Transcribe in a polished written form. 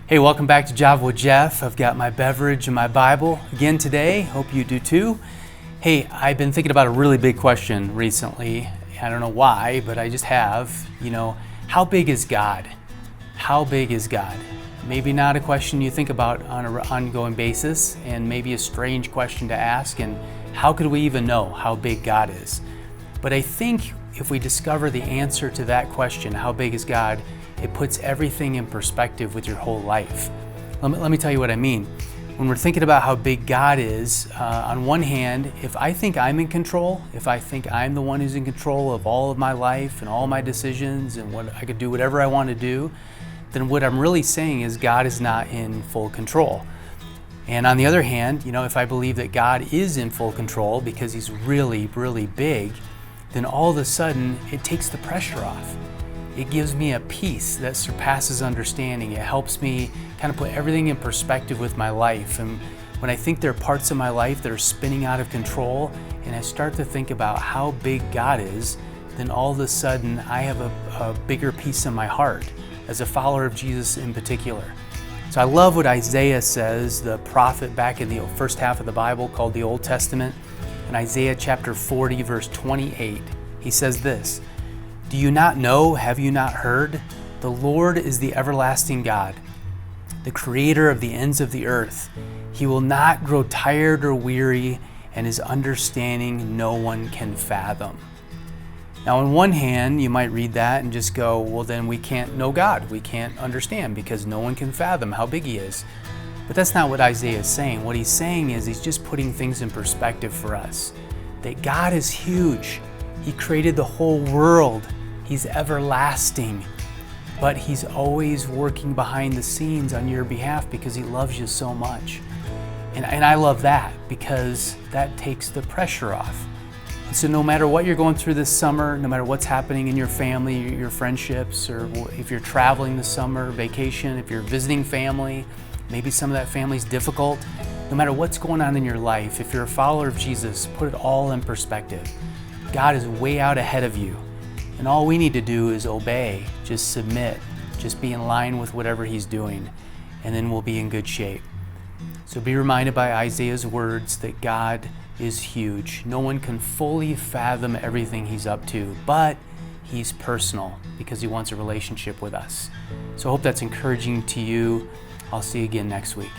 Hey, welcome back to Java with Jeff. I've got my beverage and my Bible again today. Hope you do too. Hey, I've been thinking about a really big question recently. I don't know why, but I just have. How big is God? How big is God? Maybe not a question you think about on an ongoing basis, and maybe a strange question to ask, and how could we even know how big God is? But I think if we discover the answer to that question, how big is God, it puts everything in perspective with your whole life. Let me tell you what I mean. When we're thinking about how big God is, on one hand, if I think I'm in control, if I think I'm the one who's in control of all of my life and all my decisions and what I could do whatever I want to do, then what I'm really saying is God is not in full control. And on the other hand, if I believe that God is in full control because He's really, really big, then all of a sudden it takes the pressure off. It gives me a peace that surpasses understanding. It helps me kind of put everything in perspective with my life. And when I think there are parts of my life that are spinning out of control, and I start to think about how big God is, then all of a sudden I have a bigger peace in my heart, as a follower of Jesus in particular. So I love what Isaiah says, the prophet back in the first half of the Bible called the Old Testament. In Isaiah chapter 40, verse 28, he says this, "Do you not know, have you not heard? The Lord is the everlasting God, the creator of the ends of the earth. He will not grow tired or weary, and His understanding no one can fathom." Now, on one hand, you might read that and just go, well, then we can't know God. We can't understand because no one can fathom how big He is. But that's not what Isaiah is saying. What he's saying is he's just putting things in perspective for us. That God is huge. He created the whole world. He's everlasting. But He's always working behind the scenes on your behalf because He loves you so much. And I love that because that takes the pressure off. So no matter what you're going through this summer, no matter what's happening in your family, your friendships, or if you're traveling this summer, vacation, if you're visiting family, maybe some of that family's difficult, no matter what's going on in your life, if you're a follower of Jesus, put it all in perspective. God is way out ahead of you. And all we need to do is obey, just submit, just be in line with whatever He's doing, and then we'll be in good shape. So be reminded by Isaiah's words that God is huge. No one can fully fathom everything He's up to, but He's personal because He wants a relationship with us. So I hope that's encouraging to you. I'll see you again next week.